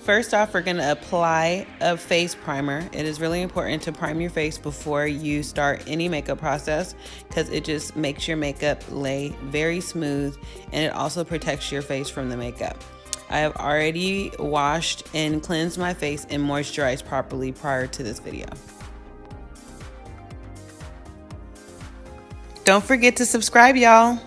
First off, we're going to apply a face primer. It is really important to prime your face before you start any makeup process because it just makes your makeup lay very smooth, and it also protects your face from the makeup. I have already washed and cleansed my face and moisturized properly prior to this video. Don't forget to subscribe, y'all.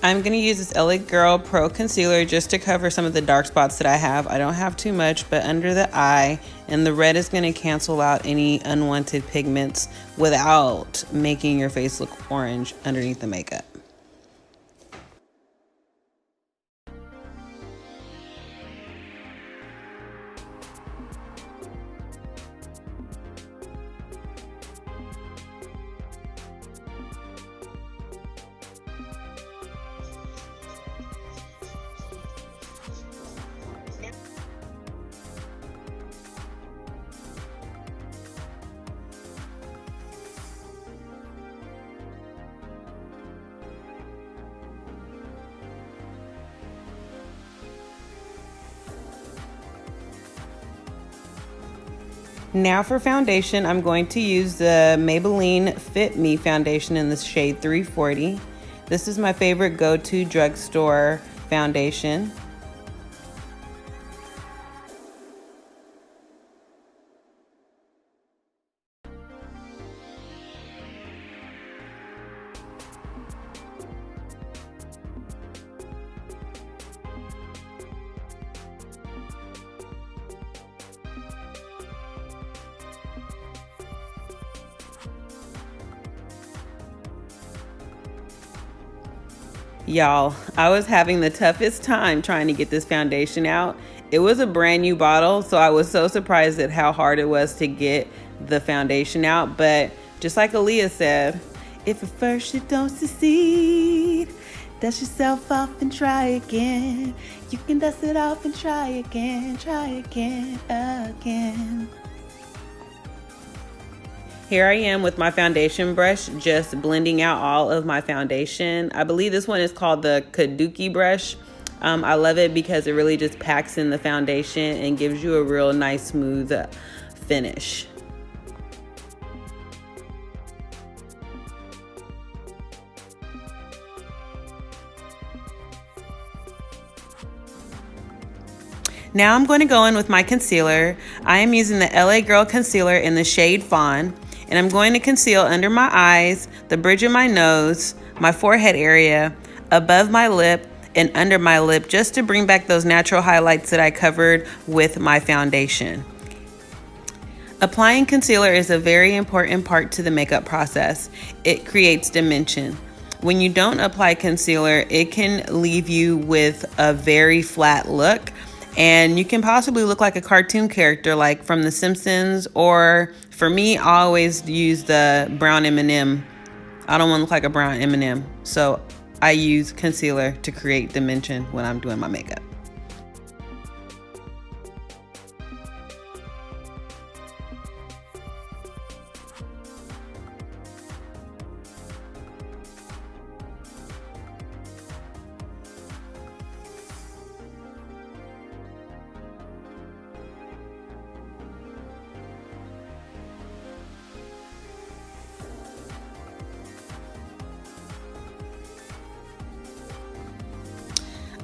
I'm going to use this LA Girl Pro Concealer just to cover some of the dark spots that I have. I don't have too much, but under the eye, and the red is going to cancel out any unwanted pigments without making your face look orange underneath the makeup. Now for foundation, I'm going to use the Maybelline Fit Me foundation in the shade 340. This is my favorite go-to drugstore foundation. Y'all, I was having the toughest time trying to get this foundation out. It was a brand new bottle, so I was so surprised at how hard it was to get the foundation out. But just like Aaliyah said, if at first you don't succeed, dust yourself off and try again. You can dust it off and try again, again. Here I am with my foundation brush, just blending out all of my foundation. I believe this one is called the Kaduki brush. I love it because it really just packs in the foundation and gives you a real nice smooth finish. Now I'm going to go in with my concealer. I am using the LA Girl Concealer in the shade Fawn. And I'm going to conceal under my eyes, the bridge of my nose, my forehead area, above my lip, and under my lip, just to bring back those natural highlights that I covered with my foundation. Applying concealer is a very important part to the makeup process. It creates dimension. When you don't apply concealer, it can leave you with a very flat look. And you can possibly look like a cartoon character like from The Simpsons, or for me, I always use the brown M&M. I don't want to look like a brown M&M, so I use concealer to create dimension when I'm doing my makeup.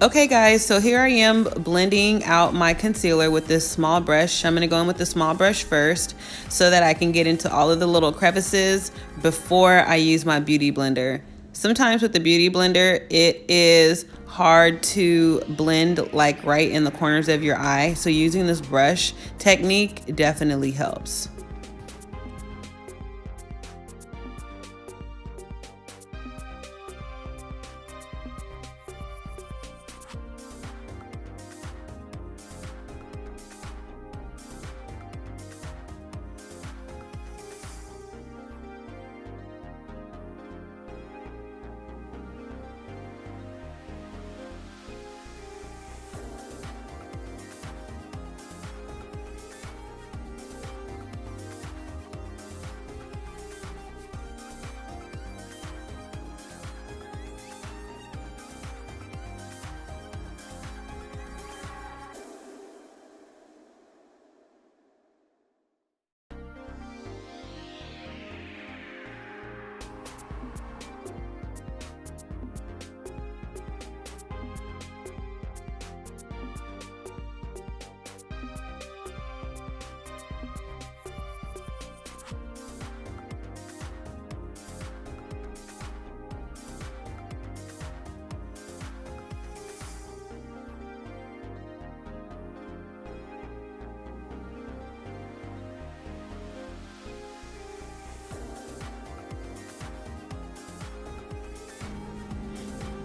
Okay guys, so here I am blending out my concealer with this small brush. I'm going to go in with the small brush first so that I can get into all of the little crevices before I use my beauty blender. Sometimes with the beauty blender, it is hard to blend like right in the corners of your eye. So using this brush technique definitely helps.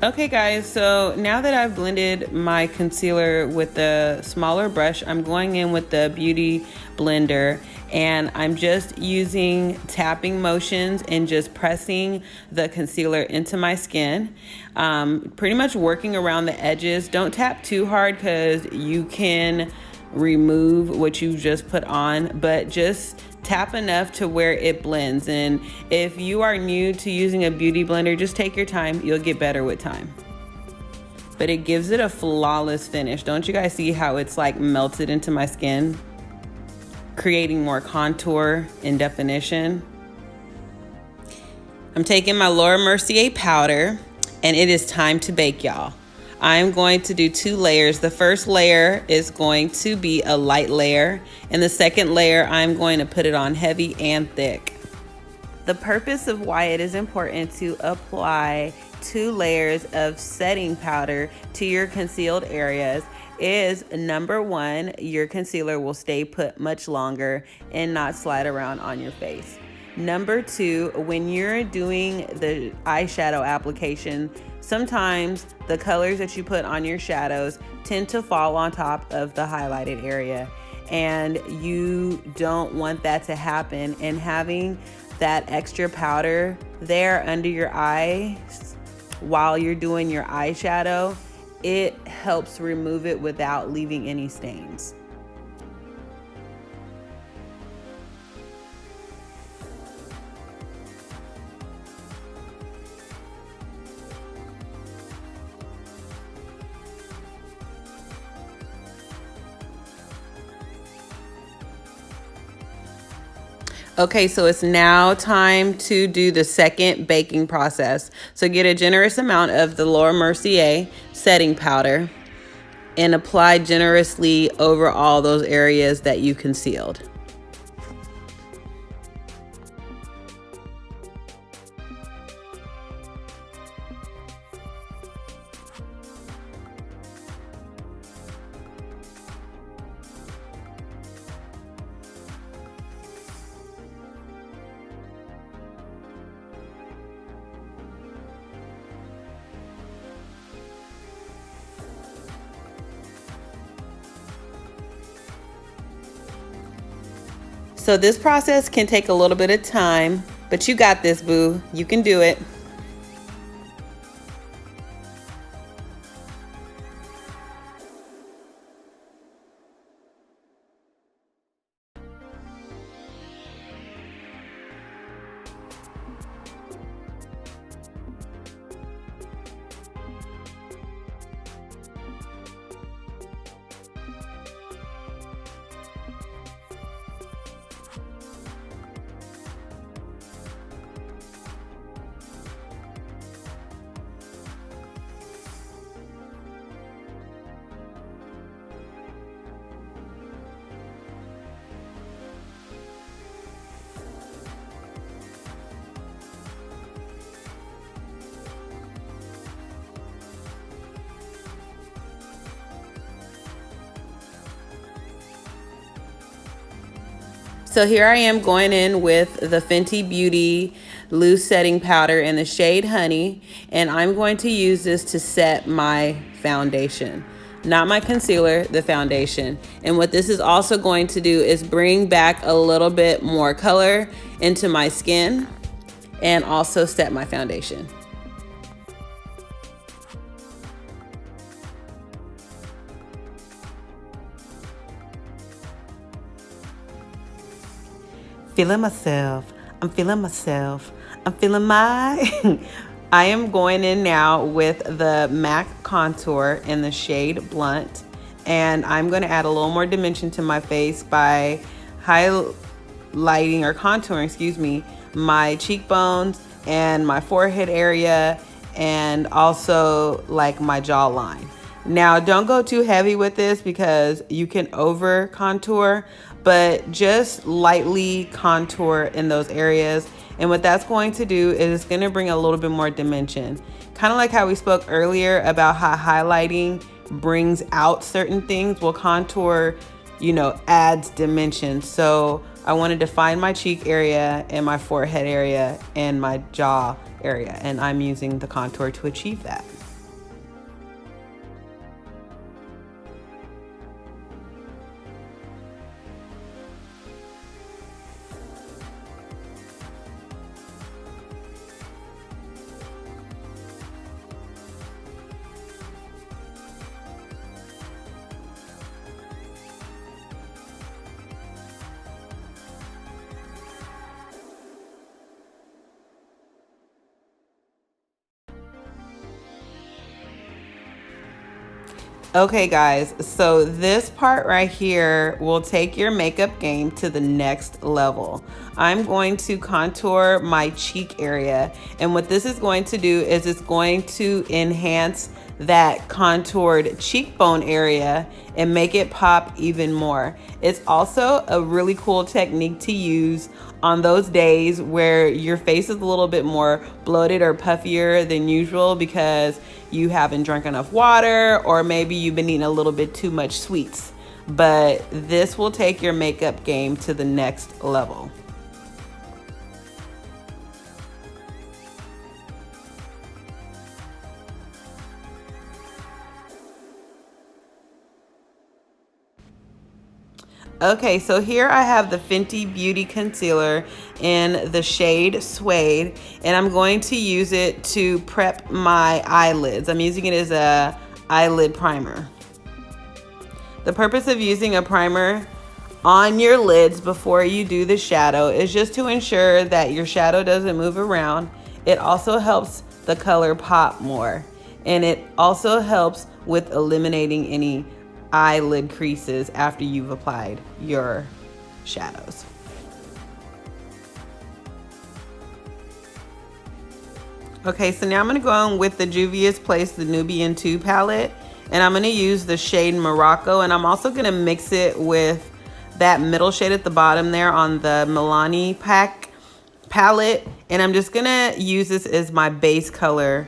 Okay guys, so now that I've blended my concealer with the smaller brush, I'm going in with the Beauty Blender and I'm just using tapping motions and just pressing the concealer into my skin. Pretty much working around the edges. Don't tap too hard because you can remove what you just put on, but just tap enough to where it blends. And if you are new to using a beauty blender, just take your time. You'll get better with time. But it gives it a flawless finish. Don't you guys see how it's like melted into my skin, creating more contour and definition? I'm taking my Laura Mercier powder and it is time to bake, y'all. I'm going to do 2 layers. The first layer is going to be a light layer, and the second layer, I'm going to put it on heavy and thick. The purpose of why it is important to apply 2 layers of setting powder to your concealed areas is, number 1, your concealer will stay put much longer and not slide around on your face. Number 2, when you're doing the eyeshadow application, sometimes the colors that you put on your shadows tend to fall on top of the highlighted area, and you don't want that to happen. And having that extra powder there under your eyes while you're doing your eyeshadow, it helps remove it without leaving any stains. Okay, so it's now time to do the second baking process. So get a generous amount of the Laura Mercier setting powder and apply generously over all those areas that you concealed. So this process can take a little bit of time, but you got this, boo. You can do it. So here I am going in with the Fenty Beauty loose setting powder in the shade Honey, and I'm going to use this to set my foundation. Not my concealer, the foundation. And what this is also going to do is bring back a little bit more color into my skin and also set my foundation. Feeling myself. I'm feeling myself. I'm feeling my... I am going in now with the MAC contour in the shade Blunt. And I'm going to add a little more dimension to my face by highlighting or contouring, excuse me, my cheekbones and my forehead area and also like my jawline. Now, don't go too heavy with this because you can over contour, but just lightly contour in those areas. And what that's going to do is it's going to bring a little bit more dimension. Kind of like how we spoke earlier about how highlighting brings out certain things. Well, contour, you know, adds dimension. So I want to define my cheek area and my forehead area and my jaw area. And I'm using the contour to achieve that. Okay, guys, so this part right here will take your makeup game to the next level. I'm going to contour my cheek area, and what this is going to do is it's going to enhance that contoured cheekbone area and make it pop even more. It's also a really cool technique to use on those days where your face is a little bit more bloated or puffier than usual because you haven't drank enough water, or maybe you've been eating a little bit too much sweets. But this will take your makeup game to the next level. Okay, so here I have the Fenty Beauty Concealer in the shade Suede, and I'm going to use it to prep my eyelids. I'm using it as a eyelid primer. The purpose of using a primer on your lids before you do the shadow is just to ensure that your shadow doesn't move around. It also helps the color pop more, and it also helps with eliminating any eyelid creases after you've applied your shadows. Okay, so now I'm gonna go in with the Juvia's Place, the Nubian 2 palette, and I'm gonna use the shade Morocco, and I'm also gonna mix it with that middle shade at the bottom there on the Milani palette, and I'm just gonna use this as my base color.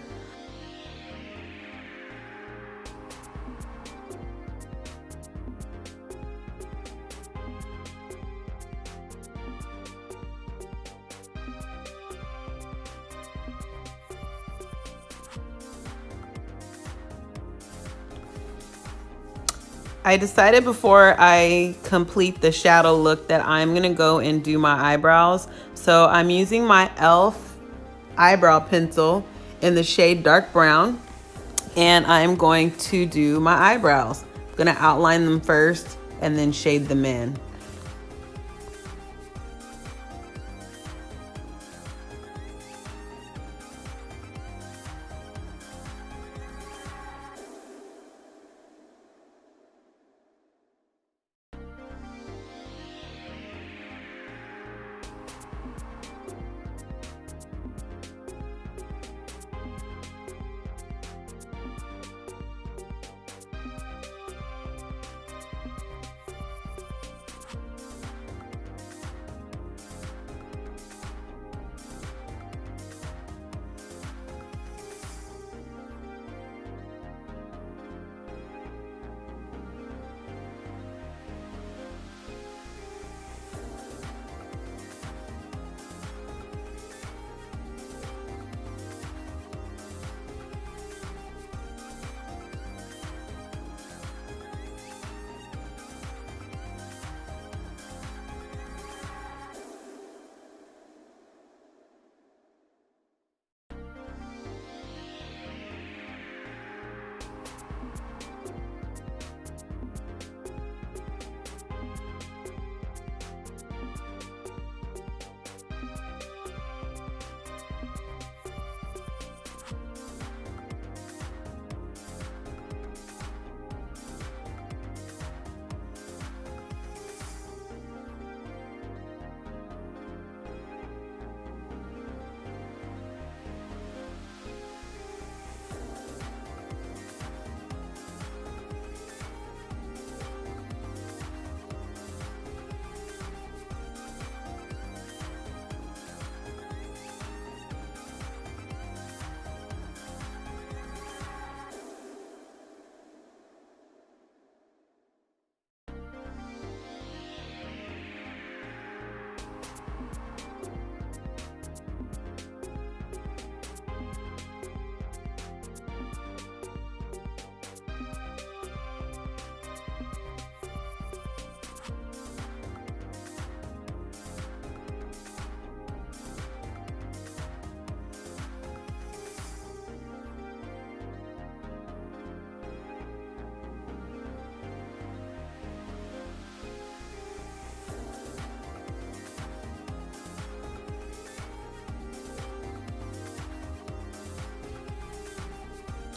I decided before I complete the shadow look that I'm gonna go and do my eyebrows. So I'm using my e.l.f. eyebrow pencil in the shade dark brown, and I'm going to do my eyebrows. I'm gonna outline them first and then shade them in.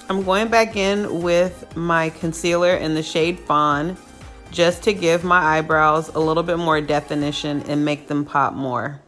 I'm going back in with my concealer in the shade Fawn just to give my eyebrows a little bit more definition and make them pop more.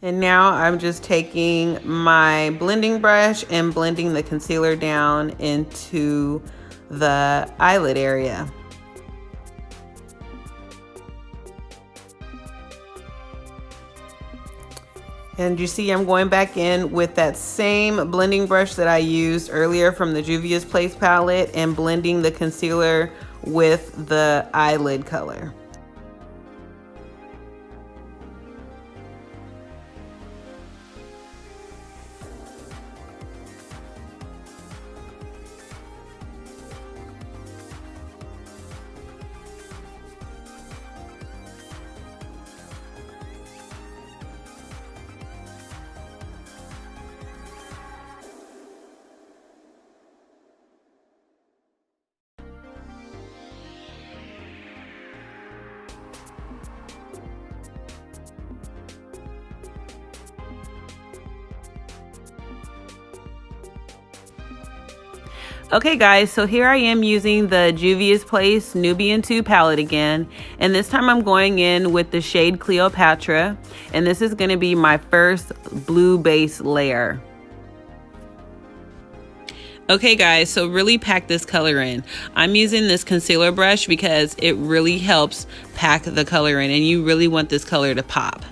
And now I'm just taking my blending brush and blending the concealer down into the eyelid area. And you see I'm going back in with that same blending brush that I used earlier from the Juvia's Place palette and blending the concealer with the eyelid color. Okay guys, so here I am using the Juvia's Place Nubian 2 palette again, and this time I'm going in with the shade Cleopatra, and this is going to be my first blue base layer. Okay guys, so really pack this color in. I'm using this concealer brush because it really helps pack the color in, and you really want this color to pop.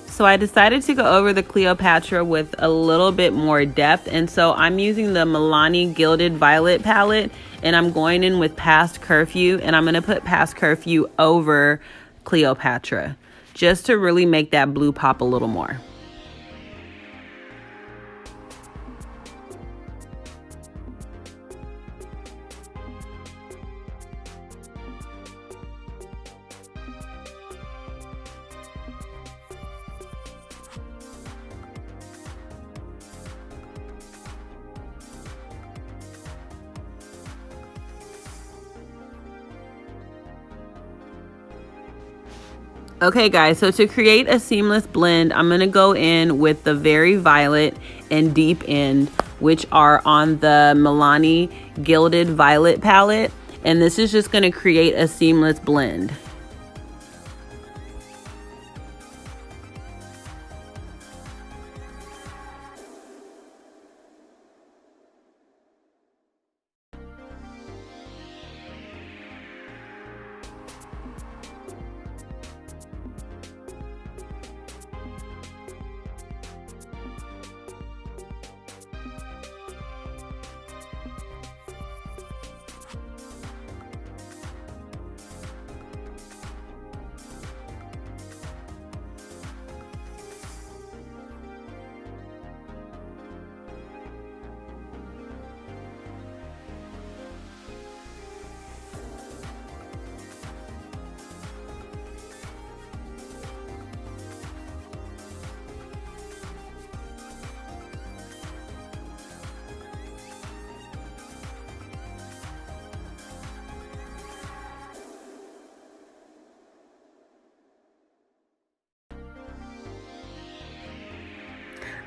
So I decided to go over the Cleopatra with a little bit more depth, and so I'm using the Milani Gilded Violet palette, and I'm going in with Past Curfew, and I'm going to put Past Curfew over Cleopatra just to really make that blue pop a little more. Okay guys, so to create a seamless blend, I'm going to go in with the Very Violet and Deep End, which are on the Milani Gilded Violet palette. And this is just going to create a seamless blend.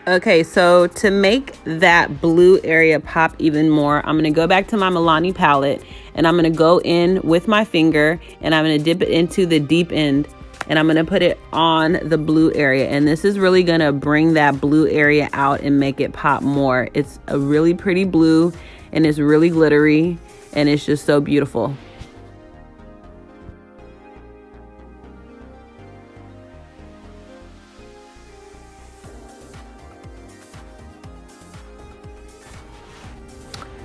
Okay, so to make that blue area pop even more, I'm going to go back to my Milani palette and I'm going to go in with my finger and I'm going to dip it into the deep end and I'm going to put it on the blue area. And this is really going to bring that blue area out and make it pop more. It's a really pretty blue and it's really glittery and it's just so beautiful.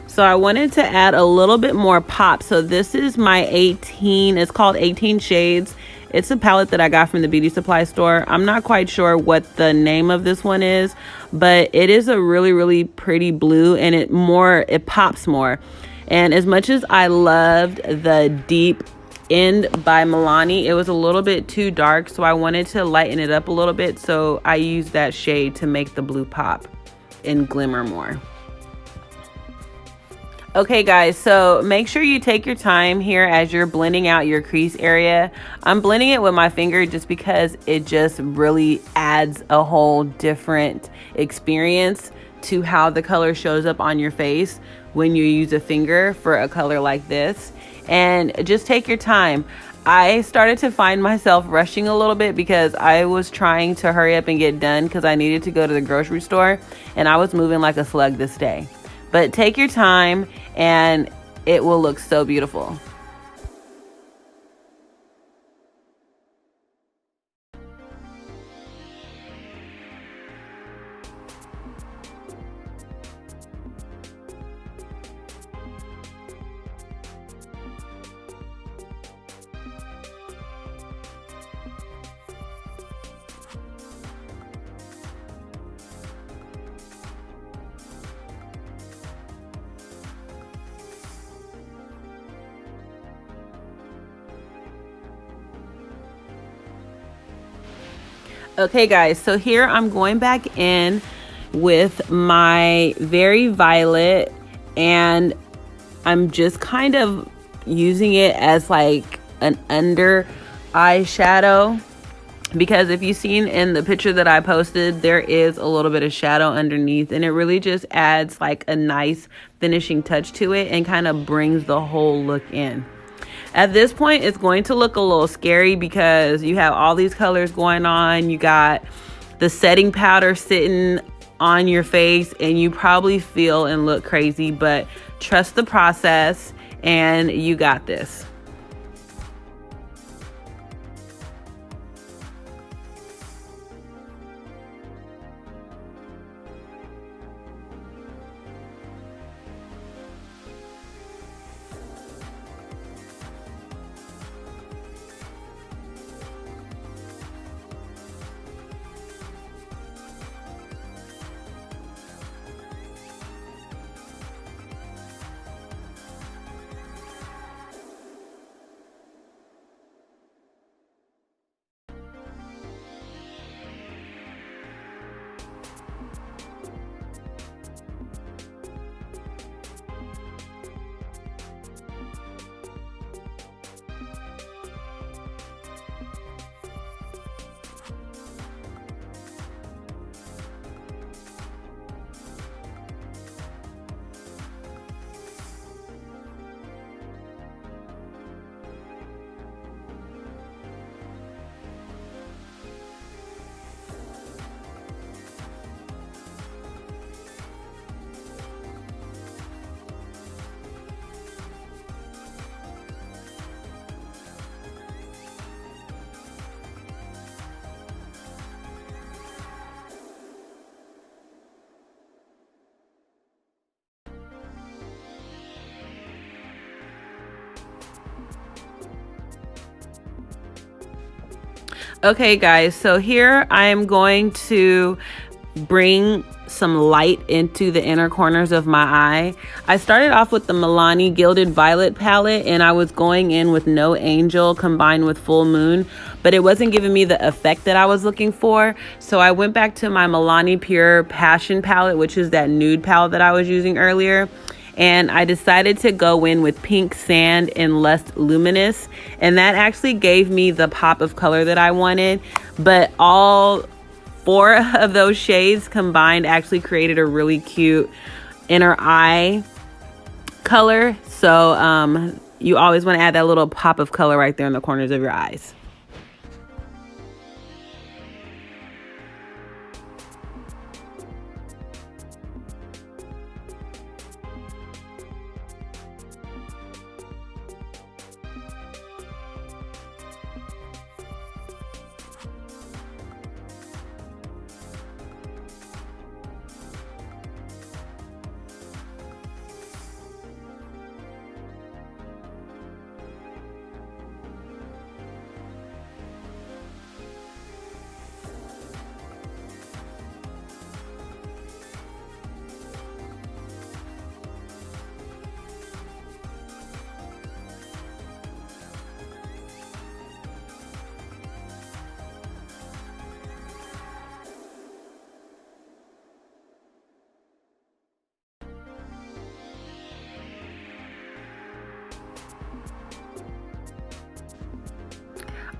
So I wanted to add a little bit more pop. So this is my 18, it's called 18 Shades. It's a palette that I got from the beauty supply store. I'm not quite sure what the name of this one is, but it is a really, really pretty blue and it pops more. And as much as I loved the Deep End by Milani, it was a little bit too dark. So I wanted to lighten it up a little bit. So I used that shade to make the blue pop and glimmer more. Okay guys, so make sure you take your time here as you're blending out your crease area. I'm blending it with my finger just because it just really adds a whole different experience to how the color shows up on your face when you use a finger for a color like this. And just take your time. I started to find myself rushing a little bit because I was trying to hurry up and get done because I needed to go to the grocery store and I was moving like a slug this day. But take your time and it will look so beautiful. Okay guys, so here I'm going back in with my Very Violet and I'm just kind of using it as like an under eyeshadow because if you've seen in the picture that I posted, there is a little bit of shadow underneath and it really just adds like a nice finishing touch to it and kind of brings the whole look in. At this point, it's going to look a little scary because you have all these colors going on. You got the setting powder sitting on your face and you probably feel and look crazy, but trust the process and you got this. Okay guys, so here I'm going to bring some light into the inner corners of my eye. I started off with the Milani Gilded Violet palette and I was going in with No Angel combined with Full Moon, but it wasn't giving me the effect that I was looking for. So I went back to my Milani Pure Passion palette, which is that nude palette that I was using earlier. And I decided to go in with Pink Sand and Less Luminous. And that actually gave me the pop of color that I wanted. But all 4 of those shades combined actually created a really cute inner eye color. So you always want to add that little pop of color right there in the corners of your eyes.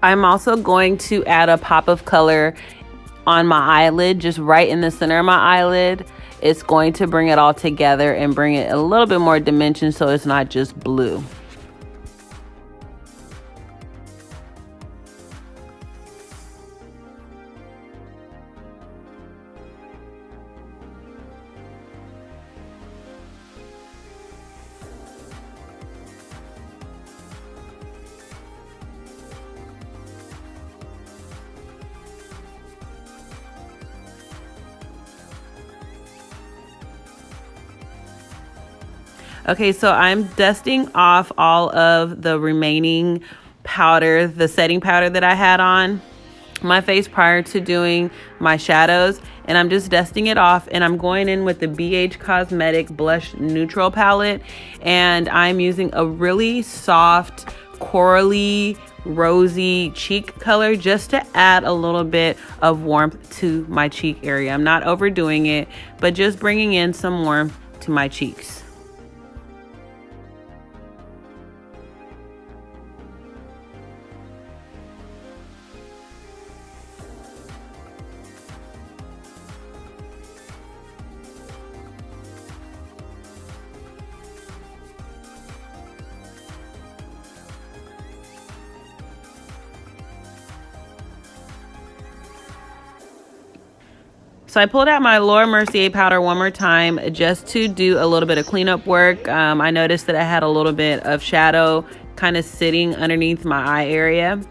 I'm also going to add a pop of color on my eyelid, just right in the center of my eyelid. It's going to bring it all together and bring it a little bit more dimension so it's not just blue. Okay, so I'm dusting off all of the remaining powder, the setting powder that I had on my face prior to doing my shadows, and I'm just dusting it off, and I'm going in with the BH Cosmetic Blush Neutral palette, and I'm using a really soft corally rosy cheek color just to add a little bit of warmth to my cheek area. I'm not overdoing it, but just bringing in some warmth to my cheeks. So I pulled out my Laura Mercier powder one more time just to do a little bit of cleanup work. I noticed that I had a little bit of shadow kind of sitting underneath my eye area.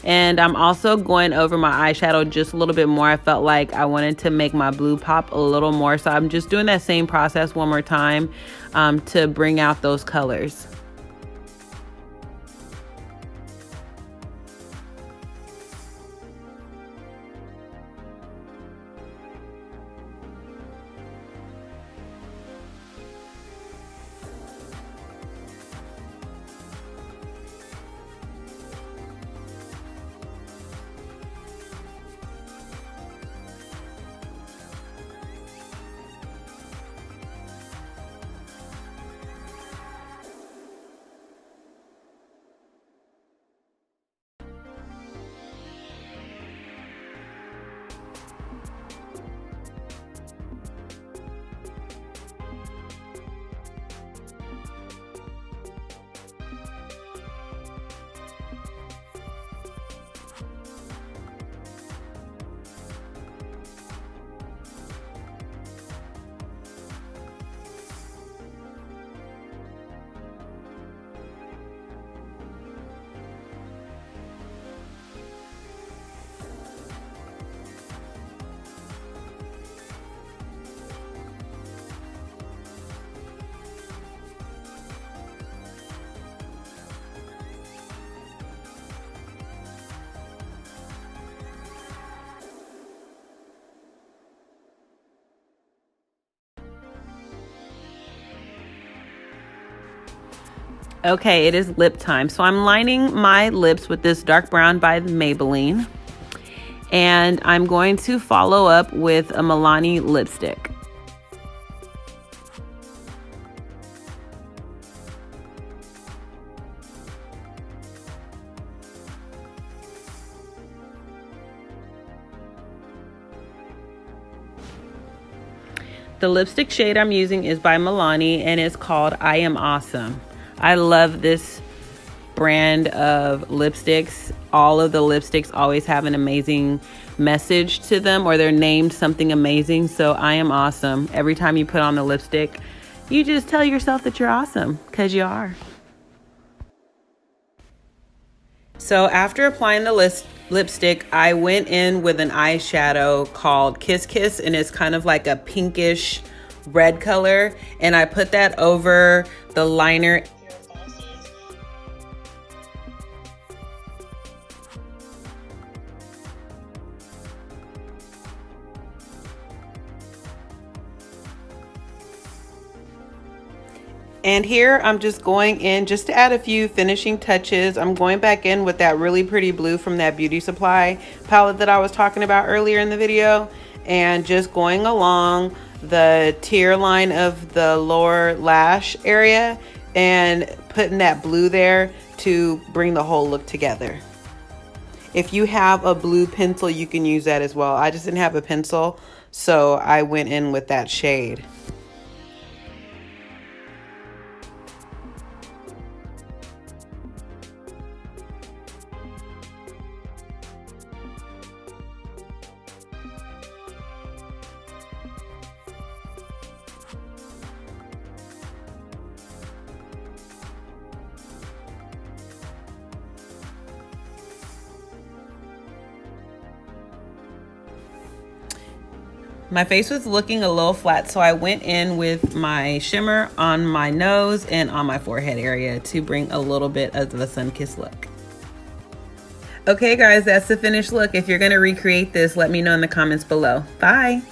And I'm also going over my eyeshadow just a little bit more. I felt like I wanted to make my blue pop a little more. So I'm just doing that same process one more time to bring out those colors. Okay, it is lip time. So I'm lining my lips with this dark brown by Maybelline. And I'm going to follow up with a Milani lipstick. The lipstick shade I'm using is by Milani and it's called I Am Awesome. I love this brand of lipsticks. All of the lipsticks always have an amazing message to them, or they're named something amazing. So I am awesome. Every time you put on the lipstick, you just tell yourself that you're awesome, because you are. So after applying the lipstick, I went in with an eyeshadow called Kiss Kiss, and it's kind of like a pinkish red color, and I put that over the liner. And here I'm just going in just to add a few finishing touches. I'm going back in with that really pretty blue from that Beauty Supply palette that I was talking about earlier in the video, and just going along the tear line of the lower lash area and putting that blue there to bring the whole look together. If you have a blue pencil, you can use that as well. I just didn't have a pencil, so I went in with that shade. My face was looking a little flat, so I went in with my shimmer on my nose and on my forehead area to bring a little bit of the sun-kissed look. Okay guys, that's the finished look. If you're gonna recreate this, let me know in the comments below. Bye.